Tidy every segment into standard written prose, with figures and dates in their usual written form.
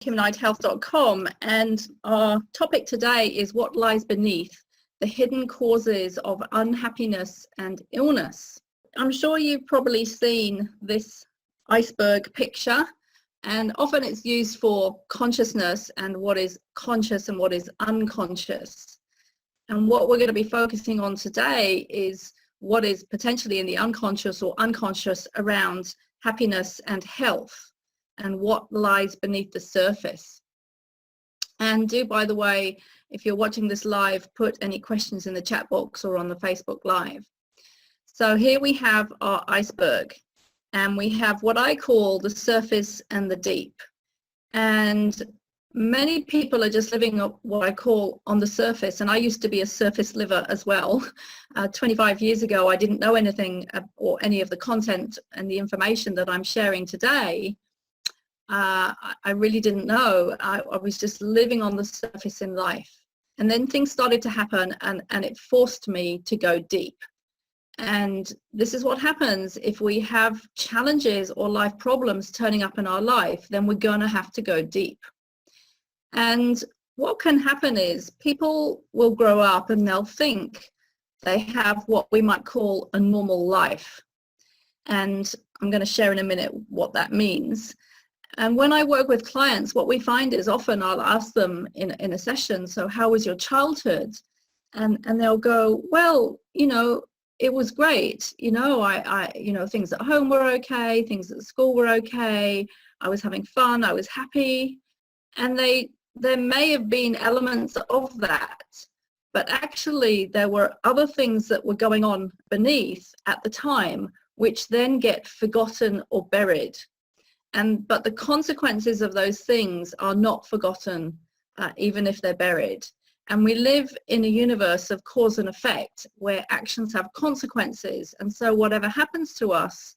KimKnightHealth.com, and our topic today is what lies beneath the hidden causes of unhappiness and illness. I'm sure you've probably seen this iceberg picture, and often it's used for consciousness and what is conscious and what is unconscious. And what we're going to be focusing on today is what is potentially in the unconscious or unconscious around happiness and health, and what lies beneath the surface. And do, by the way, if you're watching this live, put any questions in the chat box or on the Facebook Live. So here we have our iceberg, and we have what I call the surface and the deep. And many people are just living up what I call on the surface, and I used to be a surface liver as well. 25 years ago, I didn't know anything or any of the content and the information that I'm sharing today. I really didn't know. I was just living on the surface in life. And then things started to happen, and it forced me to go deep. And this is what happens if we have challenges or life problems turning up in our life, then we're going to have to go deep. And what can happen is people will grow up and they'll think they have what we might call a normal life. And I'm going to share in a minute what that means. And when I work with clients, what we find is often I'll ask them in a session, so how was your childhood? And they'll go, well, you know, it was great. You know, I things at home were okay, things at school were okay, I was having fun, I was happy. And there may have been elements of that, but actually there were other things that were going on beneath at the time, which then get forgotten or buried. But the consequences of those things are not forgotten, even if they're buried. And we live in a universe of cause and effect where actions have consequences. And so whatever happens to us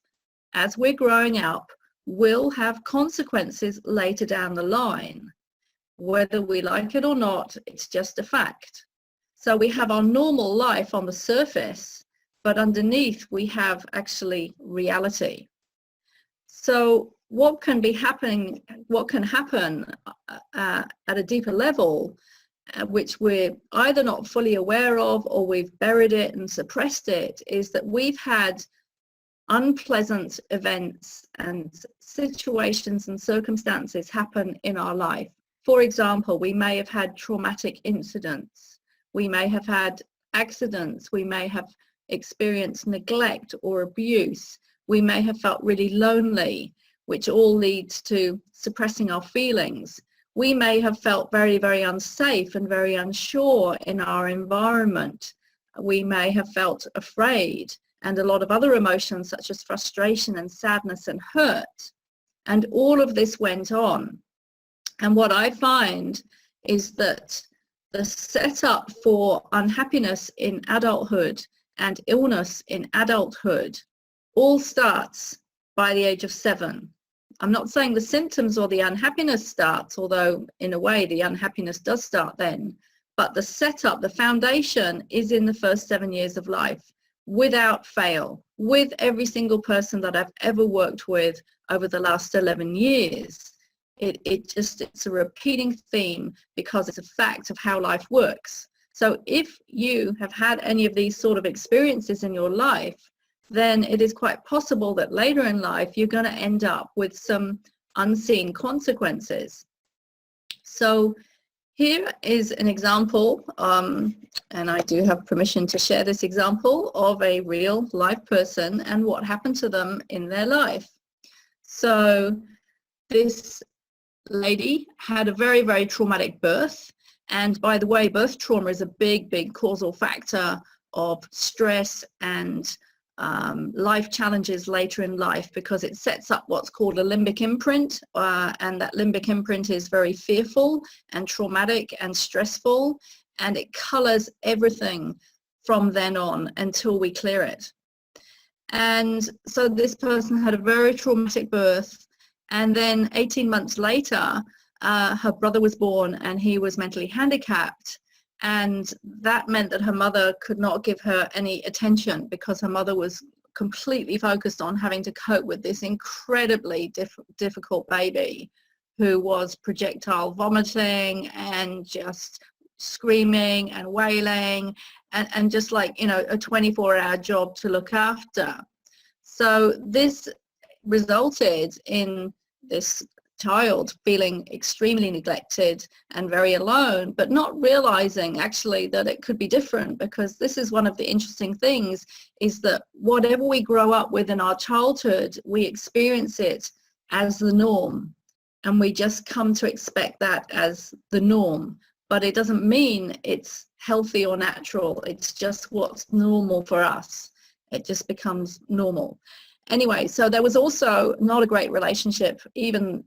as we're growing up will have consequences later down the line. Whether we like it or not, it's just a fact. So we have our normal life on the surface, but underneath we have actually reality. So what can happen at a deeper level, which we're either not fully aware of or we've buried it and suppressed it, is that we've had unpleasant events and situations and circumstances happen in our life. For example, we may have had traumatic incidents, we may have had accidents, we may have experienced neglect or abuse, we may have felt really lonely, which all leads to suppressing our feelings. We may have felt very, very unsafe and very unsure in our environment. We may have felt afraid and a lot of other emotions such as frustration and sadness and hurt. And all of this went on. And what I find is that the setup for unhappiness in adulthood and illness in adulthood all starts by the age of 7. I'm not saying the symptoms or the unhappiness starts, although in a way the unhappiness does start then, but the setup, the foundation is in the first 7 years of life, without fail, with every single person that I've ever worked with over the last 11 years. It's a repeating theme because it's a fact of how life works. So if you have had any of these sort of experiences in your life, then it is quite possible that later in life you're going to end up with some unseen consequences. So here is an example, and I do have permission to share this example of a real live person and what happened to them in their life. So this lady had a very, very traumatic birth. And by the way, birth trauma is a big, big causal factor of stress and life challenges later in life, because it sets up what's called a limbic imprint, and that limbic imprint is very fearful and traumatic and stressful, and it colors everything from then on until we clear it. And so this person had a very traumatic birth, and then 18 months later her brother was born and he was mentally handicapped. And that meant that her mother could not give her any attention because her mother was completely focused on having to cope with this incredibly difficult baby who was projectile vomiting and just screaming and wailing, and just like, you know, a 24-hour job to look after. So this resulted in this child feeling extremely neglected and very alone, but not realizing actually that it could be different, because this is one of the interesting things, is that whatever we grow up with in our childhood, we experience it as the norm, and we just come to expect that as the norm. But it doesn't mean it's healthy or natural. It's just what's normal for us. It just becomes normal. Anyway, so there was also not a great relationship, even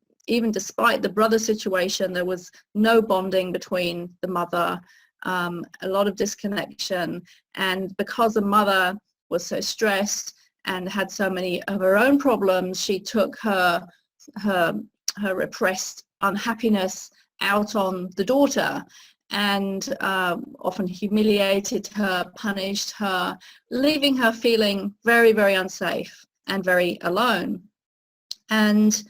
despite the brother situation. There was no bonding between the mother, a lot of disconnection. And because the mother was so stressed and had so many of her own problems, she took her repressed unhappiness out on the daughter, and often humiliated her, punished her, leaving her feeling very, very unsafe and very alone. And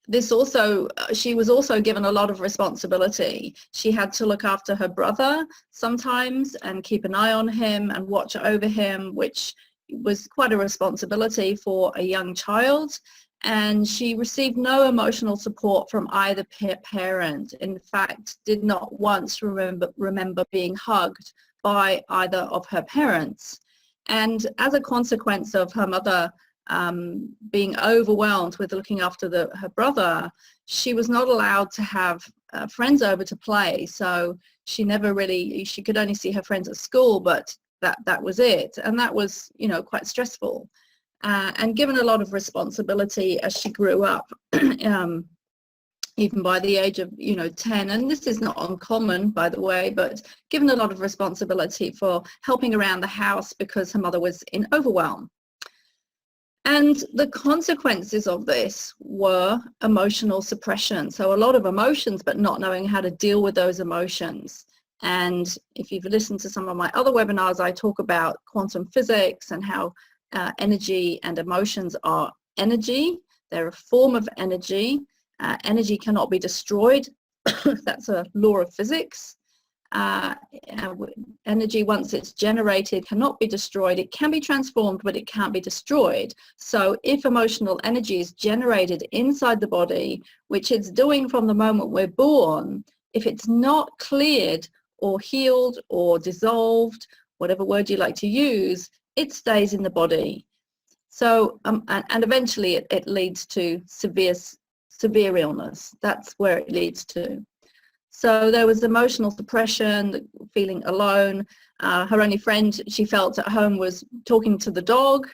this also, she was also given a lot of responsibility. She had to look after her brother sometimes and keep an eye on him and watch over him, which was quite a responsibility for a young child. And she received no emotional support from either parent. In fact, did not once remember being hugged by either of her parents. And as a consequence of her mother being overwhelmed with looking after her brother, she was not allowed to have friends over to play. So she never really, she could only see her friends at school, but that was it. And that was, you know, quite stressful. And given a lot of responsibility as she grew up, even by the age of, you know, 10, and this is not uncommon, by the way, but given a lot of responsibility for helping around the house because her mother was in overwhelm. And the consequences of this were emotional suppression. So a lot of emotions, but not knowing how to deal with those emotions. And if you've listened to some of my other webinars, I talk about quantum physics and how energy and emotions are energy. They're a form of energy. Energy cannot be destroyed. That's a law of physics. Energy, once it's generated, cannot be destroyed. It can be transformed, but it can't be destroyed. So if emotional energy is generated inside the body, which it's doing from the moment we're born, if it's not cleared or healed or dissolved, whatever word you like to use, it stays in the body. So and eventually it leads to severe illness. That's where it leads to. So there was emotional suppression, feeling alone. Her only friend she felt at home was talking to the dog.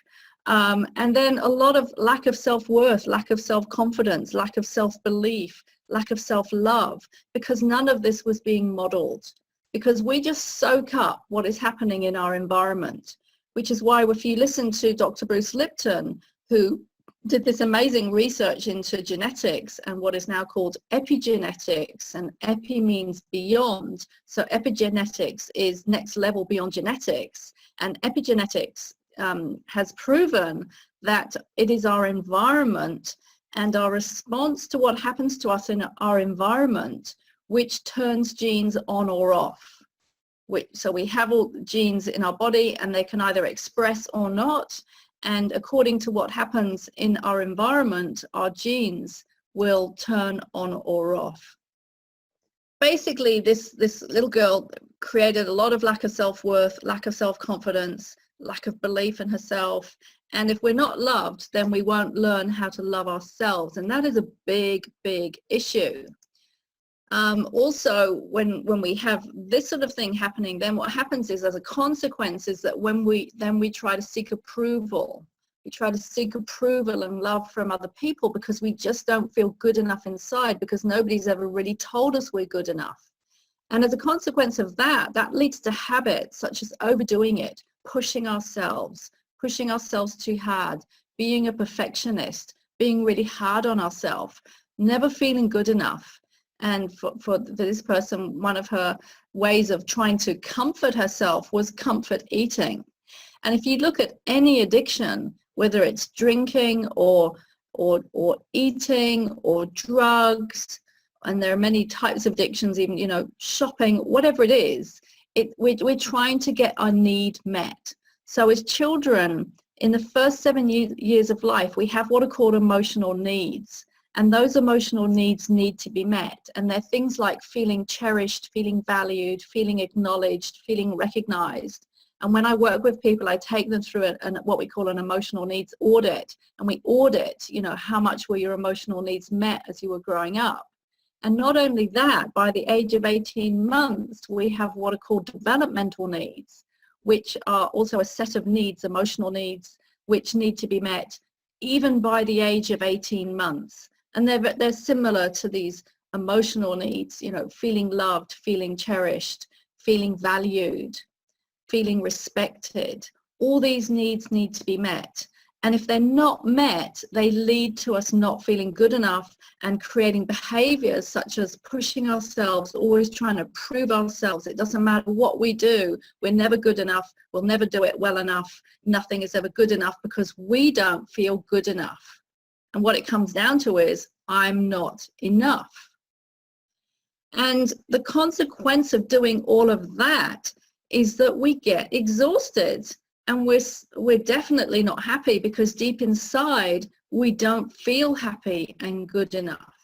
And then a lot of lack of self-worth, lack of self-confidence, lack of self-belief, lack of self-love, because none of this was being modeled. Because we just soak up what is happening in our environment, which is why if you listen to Dr. Bruce Lipton, who did this amazing research into genetics and what is now called epigenetics, and epi means beyond. So epigenetics is next level beyond genetics, and epigenetics has proven that it is our environment and our response to what happens to us in our environment which turns genes on or off. So we have all genes in our body and they can either express or not. And according to what happens in our environment, our genes will turn on or off. Basically, this little girl created a lot of lack of self-worth, lack of self-confidence, lack of belief in herself. And if we're not loved, then we won't learn how to love ourselves. And that is a big, big issue. Also, when we have this sort of thing happening, then what happens is, as a consequence, is that when we try to seek approval, we try to seek approval and love from other people because we just don't feel good enough inside, because nobody's ever really told us we're good enough. And as a consequence of that, that leads to habits such as overdoing it, pushing ourselves too hard, being a perfectionist, being really hard on ourselves, never feeling good enough. And for this person, one of her ways of trying to comfort herself was comfort eating. And if you look at any addiction, whether it's drinking or eating or drugs and there are many types of addictions, even, shopping, whatever it is, we're trying to get our need met. So as children, in the first 7 years of life, we have what are called emotional needs. And those emotional needs need to be met. And they're things like feeling cherished, feeling valued, feeling acknowledged, feeling recognized. And when I work with people, I take them through what we call an emotional needs audit. And we audit, how much were your emotional needs met as you were growing up. And not only that, by the age of 18 months, we have what are called developmental needs, which are also a set of needs, emotional needs, which need to be met even by the age of 18 months. And they're similar to these emotional needs, feeling loved, feeling cherished, feeling valued, feeling respected. All these needs need to be met. And if they're not met, they lead to us not feeling good enough and creating behaviors such as pushing ourselves, always trying to prove ourselves. It doesn't matter what we do, we're never good enough, we'll never do it well enough, nothing is ever good enough because we don't feel good enough. And what it comes down to is, I'm not enough. And the consequence of doing all of that is that we get exhausted. And we're definitely not happy because deep inside, we don't feel happy and good enough.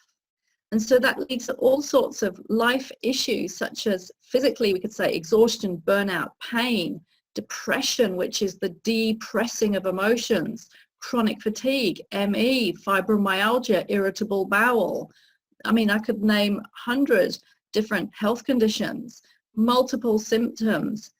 And so that leads to all sorts of life issues, such as physically, we could say exhaustion, burnout, pain, depression, which is the depressing of emotions, chronic fatigue, ME, fibromyalgia, irritable bowel. I mean, I could name 100 different health conditions, multiple symptoms.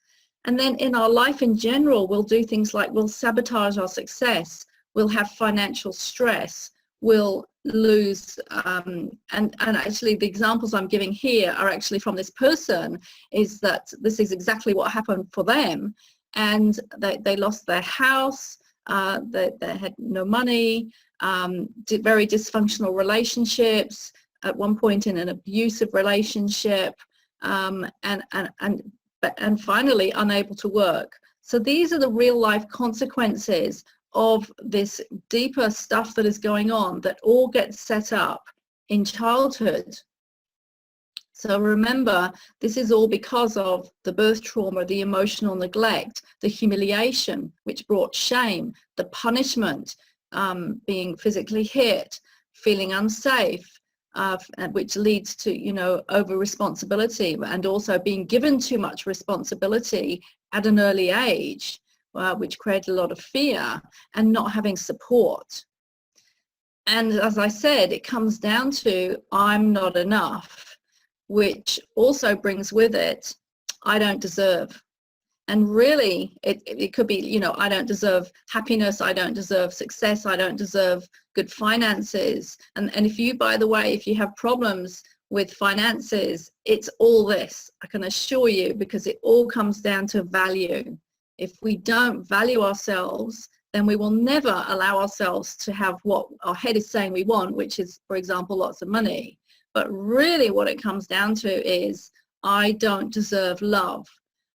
And then in our life in general, we'll do things like we'll sabotage our success, we'll have financial stress, we'll lose, and actually the examples I'm giving here are actually from this person, is that this is exactly what happened for them. And they lost their house, they had no money, very dysfunctional relationships, at one point in an abusive relationship, and finally unable to work. So these are the real life consequences of this deeper stuff that is going on that all gets set up in childhood. So remember, this is all because of the birth trauma, the emotional neglect, the humiliation, which brought shame, the punishment, being physically hit, feeling unsafe, which leads to, over responsibility, and also being given too much responsibility at an early age, which created a lot of fear, and not having support. And as I said, it comes down to I'm not enough, which also brings with it, I don't deserve. And really, it could be, I don't deserve happiness, I don't deserve success, I don't deserve good finances. And if you, by the way, if you have problems with finances, it's all this, I can assure you, because it all comes down to value. If we don't value ourselves, then we will never allow ourselves to have what our head is saying we want, which is, for example, lots of money. But really what it comes down to is, I don't deserve love.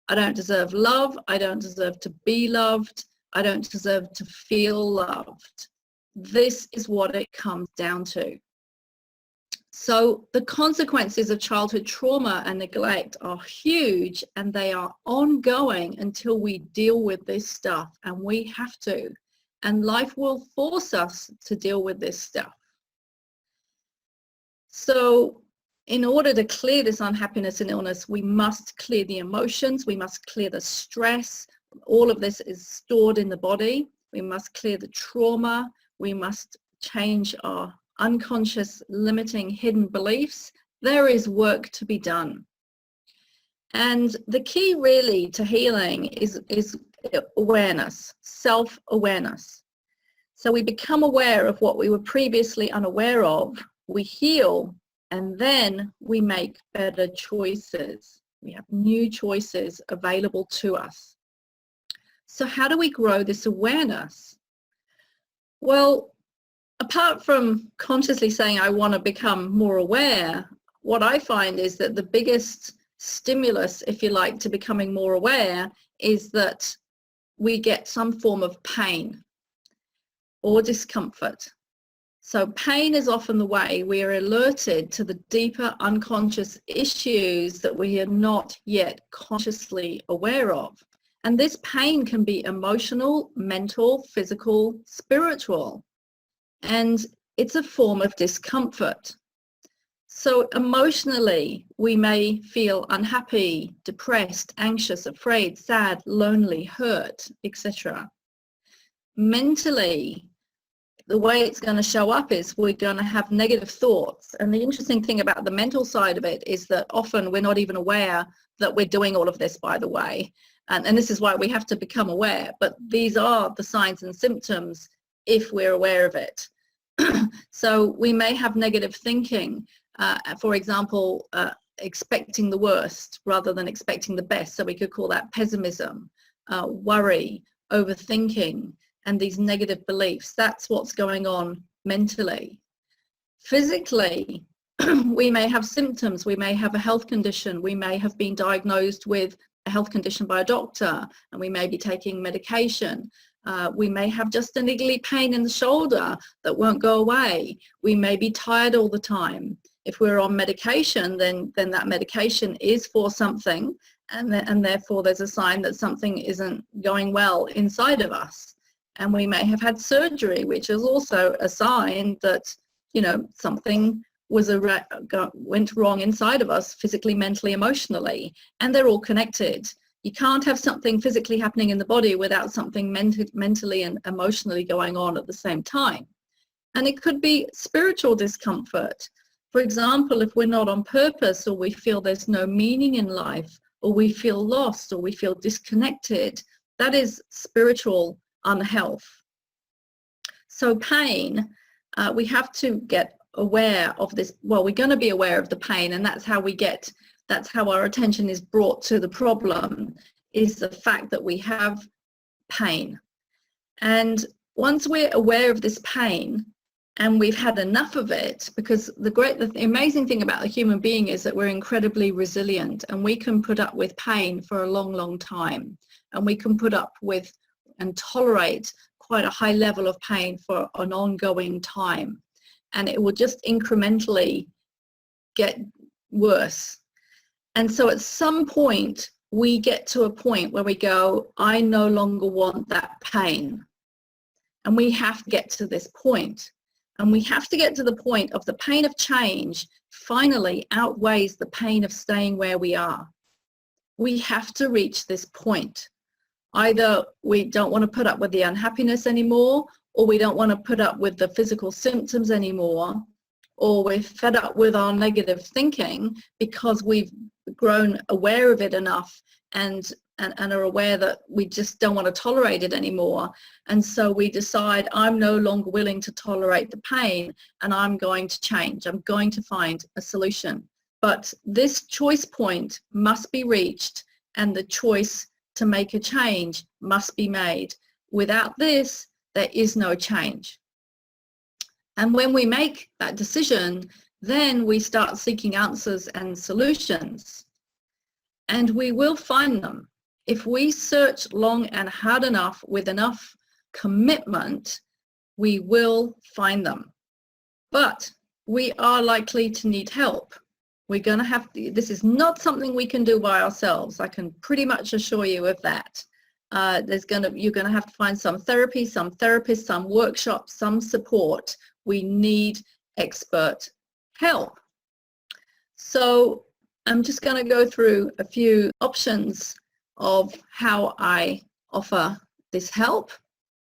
I don't deserve love. I don't deserve to be loved. I don't deserve to feel loved. This is what it comes down to. So the consequences of childhood trauma and neglect are huge, and they are ongoing until we deal with this stuff, and we have to. And life will force us to deal with this stuff. So in order to clear this unhappiness and illness, we must clear the emotions, we must clear the stress. All of this is stored in the body. We must clear the trauma. We must change our unconscious, limiting, hidden beliefs. There is work to be done. And the key really to healing is awareness, self-awareness. So we become aware of what we were previously unaware of, we heal, and then we make better choices. We have new choices available to us. So how do we grow this awareness? Well, apart from consciously saying I want to become more aware, what I find is that the biggest stimulus, if you like, to becoming more aware is that we get some form of pain or discomfort. So pain is often the way we are alerted to the deeper unconscious issues that we are not yet consciously aware of. And this pain can be emotional, mental, physical, spiritual, and it's a form of discomfort. So emotionally, we may feel unhappy, depressed, anxious, afraid, sad, lonely, hurt, etc. Mentally, the way it's going to show up is we're going to have negative thoughts. And the interesting thing about the mental side of it is that often we're not even aware that we're doing all of this, by the way. And this is why we have to become aware. But these are the signs and symptoms if we're aware of it. So we may have negative thinking, for example, expecting the worst rather than expecting the best. So we could call that pessimism, worry, overthinking, and these negative beliefs. That's what's going on mentally. Physically, we may have symptoms. We may have a health condition. We may have been diagnosed with a health condition by a doctor, and we may be taking medication. We may have just a niggly pain in the shoulder that won't go away. We may be tired all the time. If we're on medication, then that medication is for something, and therefore there's a sign that something isn't going well inside of us. And we may have had surgery, which is also a sign that, you know, something went wrong inside of us, physically, mentally, emotionally, and they're all connected. You can't have something physically happening in the body without something mentally and emotionally going on at the same time. And it could be spiritual discomfort. For example, if we're not on purpose, or we feel there's no meaning in life, or we feel lost, or we feel disconnected, that is spiritual unhealth. So pain, we have to get aware of this. Well, we're going to be aware of the pain, and that's how our attention is brought to the problem, is the fact that we have pain. And once we're aware of this pain and we've had enough of it, because the amazing thing about the human being is that we're incredibly resilient, and we can put up with pain for a long, long time, and we can put up with and tolerate quite a high level of pain for an ongoing time, and it will just incrementally get worse. And so at some point we get to a point where we go, I no longer want that pain. And we have to get to this point. And we have to get to the point of the pain of change finally outweighs the pain of staying where we are. We have to reach this point. Either we don't want to put up with the unhappiness anymore, or we don't want to put up with the physical symptoms anymore, or we're fed up with our negative thinking because we've grown aware of it enough and are aware that we just don't want to tolerate it anymore. And so we decide, I'm no longer willing to tolerate the pain, and I'm going to change. I'm going to find a solution. But this choice point must be reached, and the choice to make a change must be made. Without this, there is no change. And when we make that decision, then we start seeking answers and solutions. And we will find them. If we search long and hard enough with enough commitment, we will find them. But we are likely to need help. We're going to have to, this is not something we can do by ourselves. I can pretty much assure you of that. You're going to have to find some therapy, some therapists, some workshops, some support. We need expert help. So I'm just going to go through a few options of how I offer this help.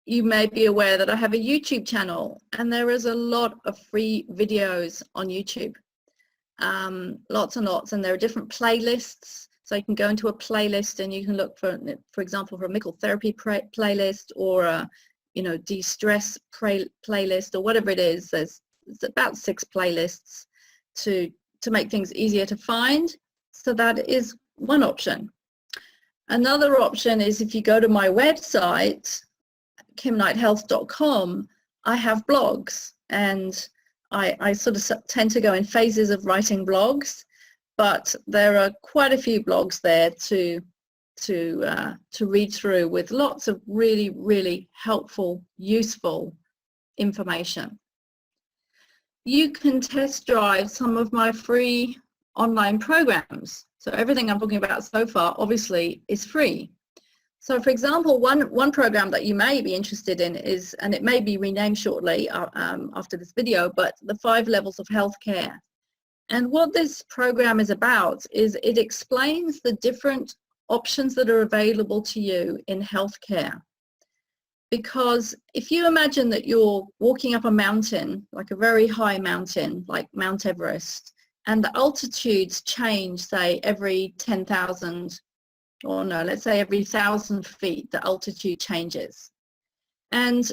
You may be aware that I have a YouTube channel, and there is a lot of free videos on YouTube. Lots and lots, and there are different playlists. So you can go into a playlist and you can look for example, for a mental therapy playlist, or a, de-stress playlist, or whatever it is. There's about 6 playlists to make things easier to find. So that is one option. Another option is if you go to my website, kimknighthealth.com, I have blogs, and I sort of tend to go in phases of writing blogs, but there are quite a few blogs there to read through, with lots of really, really helpful, useful information. you can test drive some of my free online programs. So everything I'm talking about so far obviously is free. So for example, one program that you may be interested in is, and it may be renamed shortly after this video, but the 5 levels of healthcare. And what this program is about is it explains the different options that are available to you in healthcare. Because if you imagine that you're walking up a mountain, like a very high mountain, like Mount Everest, and the altitudes change, say, every 10,000, or no, let's say every 1,000 feet, the altitude changes. And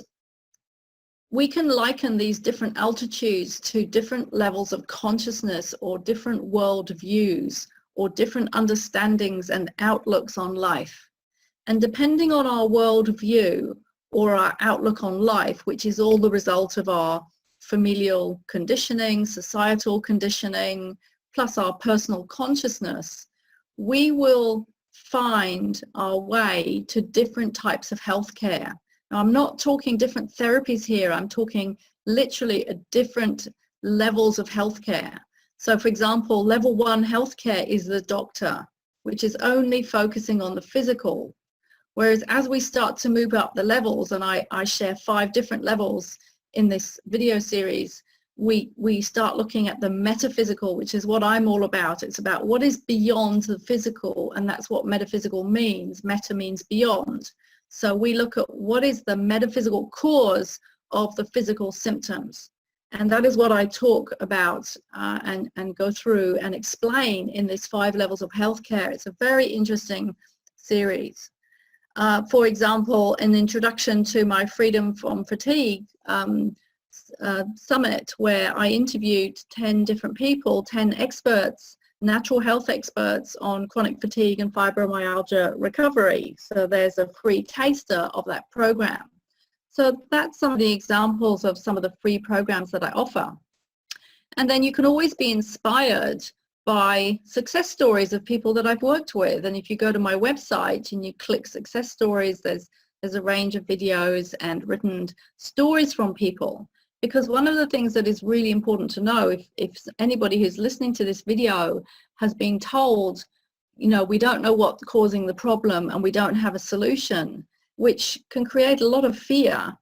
we can liken these different altitudes to different levels of consciousness or different world views or different understandings and outlooks on life. And depending on our world view or our outlook on life, which is all the result of our familial conditioning, societal conditioning, plus our personal consciousness, we will find our way to different types of healthcare. Now, I'm not talking different therapies here. I'm talking literally different levels of healthcare. So, for example, level 1 healthcare is the doctor, which is only focusing on the physical. Whereas as we start to move up the levels, and I share 5 different levels in this video series, we start looking at the metaphysical, which is what I'm all about. It's about what is beyond the physical, and that's what metaphysical means. Meta means beyond. So we look at what is the metaphysical cause of the physical symptoms. And that is what I talk about and go through and explain in this 5 levels of healthcare. It's a very interesting series. For example, an introduction to my Freedom from Fatigue summit, where I interviewed 10 different people, 10 experts, natural health experts on chronic fatigue and fibromyalgia recovery. So there's a free taster of that program. So that's some of the examples of some of the free programs that I offer. And then you can always be inspired by success stories of people that I've worked with. And if you go to my website and you click success stories, there's a range of videos and written stories from people. Because one of the things that is really important to know, if anybody who's listening to this video has been told, you know, we don't know what's causing the problem and we don't have a solution, which can create a lot of fear,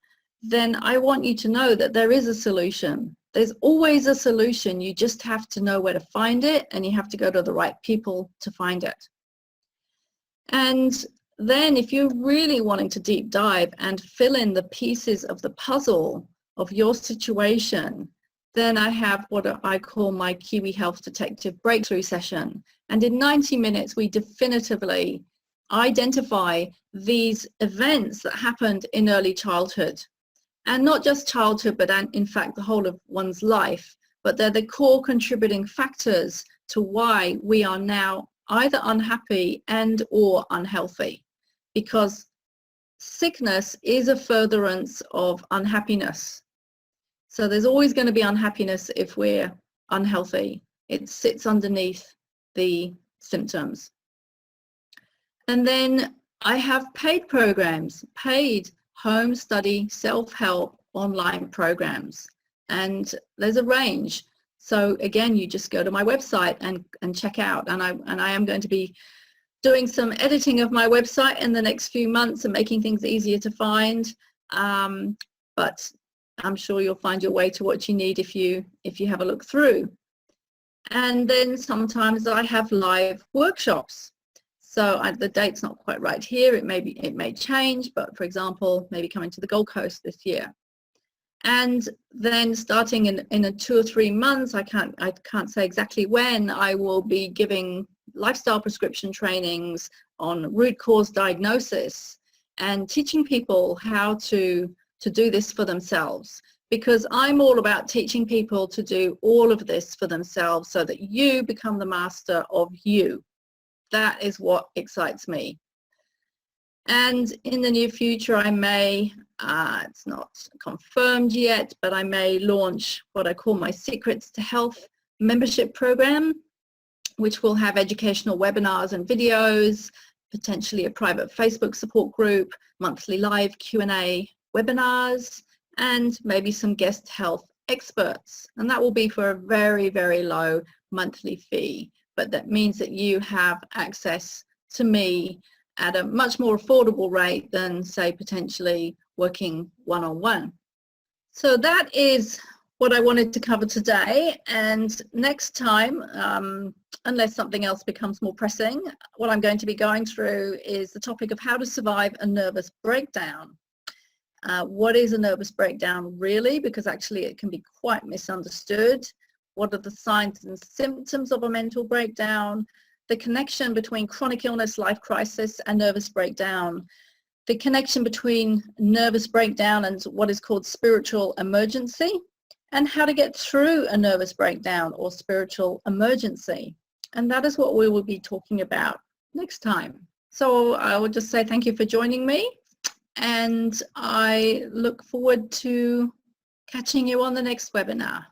then I want you to know that there is a solution. There's always a solution. You just have to know where to find it, and you have to go to the right people to find it. And then if you're really wanting to deep dive and fill in the pieces of the puzzle of your situation, then I have what I call my Kiwi Health Detective Breakthrough Session. And in 90 minutes, we definitively identify these events that happened in early childhood. And not just childhood, but in fact the whole of one's life. But they're the core contributing factors to why we are now either unhappy and or unhealthy. Because sickness is a furtherance of unhappiness. So there's always going to be unhappiness if we're unhealthy. It sits underneath the symptoms. And then I have paid programs, paid home study, self-help online programs. And there's a range. So again, you just go to my website and check out. And I am going to be doing some editing of my website in the next few months and making things easier to find. But I'm sure you'll find your way to what you need if you have a look through. And then sometimes I have live workshops. So the date's not quite right here. It may change, but for example, maybe coming to the Gold Coast this year. And then starting in 2 or 3 months, I can't say exactly when, I will be giving lifestyle prescription trainings on root cause diagnosis and teaching people how to do this for themselves. Because I'm all about teaching people to do all of this for themselves so that you become the master of you. That is what excites me. And in the near future, I may, it's not confirmed yet, but I may launch what I call my Secrets to Health membership program, which will have educational webinars and videos, potentially a private Facebook support group, monthly live Q&A webinars, and maybe some guest health experts, and that will be for a very, very low monthly fee. But that means that you have access to me at a much more affordable rate than, say, potentially working one-on-one. So that is what I wanted to cover today, and next time, unless something else becomes more pressing, what I'm going to be going through is the topic of how to survive a nervous breakdown. What is a nervous breakdown really? Because actually it can be quite misunderstood. What are the signs and symptoms of a mental breakdown? The connection between chronic illness, life crisis, and nervous breakdown. The connection between nervous breakdown and what is called spiritual emergency, and how to get through a nervous breakdown or spiritual emergency. And that is what we will be talking about next time. So I would just say thank you for joining me, and I look forward to catching you on the next webinar.